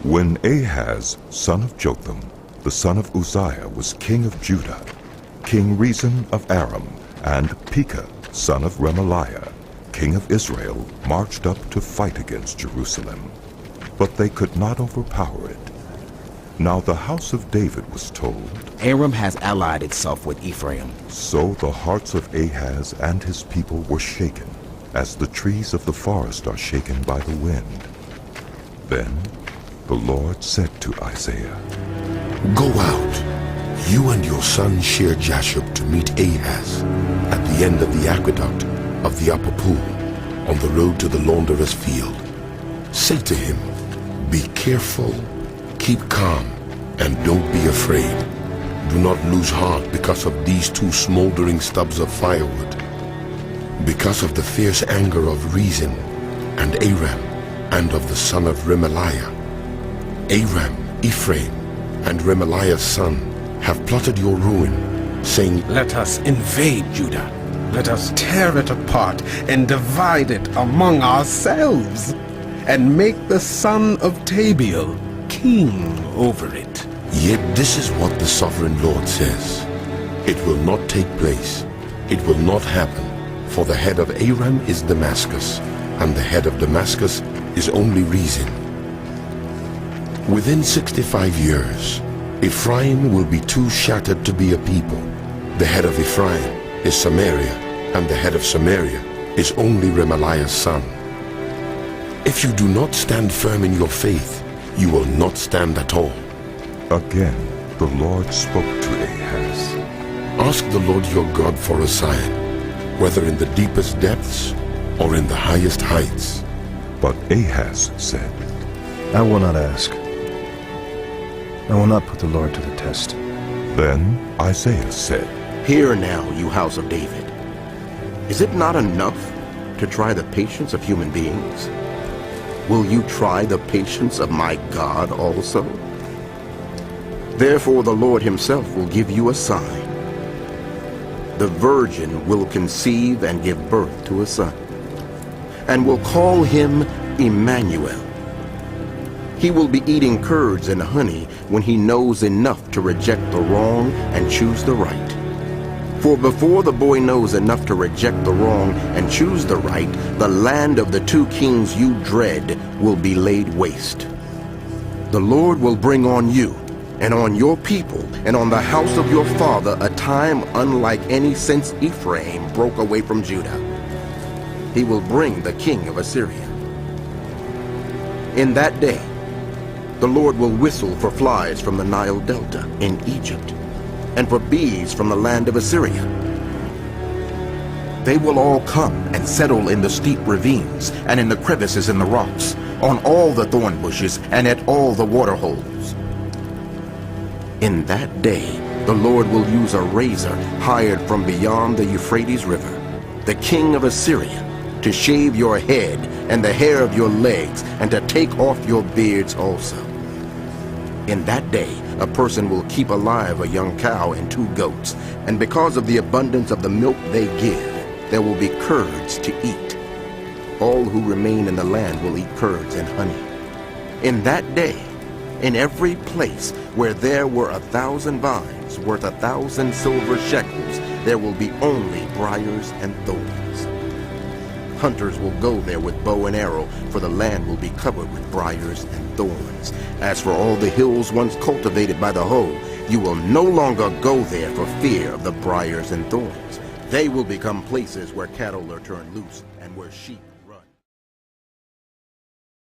When Ahaz, son of Jotham, the son of Uzziah, was king of Judah, King Rezin of Aram and Pekah, son of Remaliah, king of Israel, marched up to fight against Jerusalem. But they could not overpower it. Now the house of David was told, Aram has allied itself with Ephraim. So the hearts of Ahaz and his people were shaken, as the trees of the forest are shaken by the wind. Then the Lord said to Isaiah, Go out, you and your son Shear-Jashub, to meet Ahaz at the end of the aqueduct of the upper pool, on the road to the launderer's field. Say to him, be careful, keep calm, and don't be afraid. Do not lose heart because of these two smoldering stubs of firewood, because of the fierce anger of Rezin and Aram and of the son of Remaliah. Aram, Ephraim, and Remaliah's son have plotted your ruin, saying, Let us invade Judah. Let us tear it apart and divide it among ourselves, and make the son of Tabiel king over it. Yet this is what the sovereign Lord says. It will not take place. It will not happen. For the head of Aram is Damascus, and the head of Damascus is only Rezin. Within 65 years, Ephraim will be too shattered to be a people. The head of Ephraim is Samaria, and the head of Samaria is only Remaliah's son. If you do not stand firm in your faith, you will not stand at all. Again the Lord spoke to Ahaz. Ask the Lord your God for a sign, whether in the deepest depths or in the highest heights. But Ahaz said, I will not ask. I will not put the Lord to the test. Then Isaiah said, Hear now, you house of David. Is it not enough to try the patience of human beings? Will you try the patience of my God also? Therefore the Lord himself will give you a sign. The virgin will conceive and give birth to a son, and will call him Emmanuel. He will be eating curds and honey when he knows enough to reject the wrong and choose the right. For before the boy knows enough to reject the wrong and choose the right, the land of the two kings you dread will be laid waste. The Lord will bring on you and on your people and on the house of your father a time unlike any since Ephraim broke away from Judah. He will bring the king of Assyria. In that day, the Lord will whistle for flies from the Nile Delta in Egypt, and for bees from the land of Assyria. They will all come and settle in the steep ravines and in the crevices in the rocks, on all the thorn bushes and at all the water holes. In that day, the Lord will use a razor hired from beyond the Euphrates River, the king of Assyria, to shave your head and the hair of your legs, and to take off your beards also. In that day, a person will keep alive a young cow and 2 goats, and because of the abundance of the milk they give, there will be curds to eat. All who remain in the land will eat curds and honey. In that day, in every place where there were 1,000 vines worth 1,000 silver shekels, there will be only briars and thorns. Hunters will go there with bow and arrow, for the land will be covered with briars and thorns. As for all the hills once cultivated by the hoe, you will no longer go there for fear of the briars and thorns. They will become places where cattle are turned loose and where sheep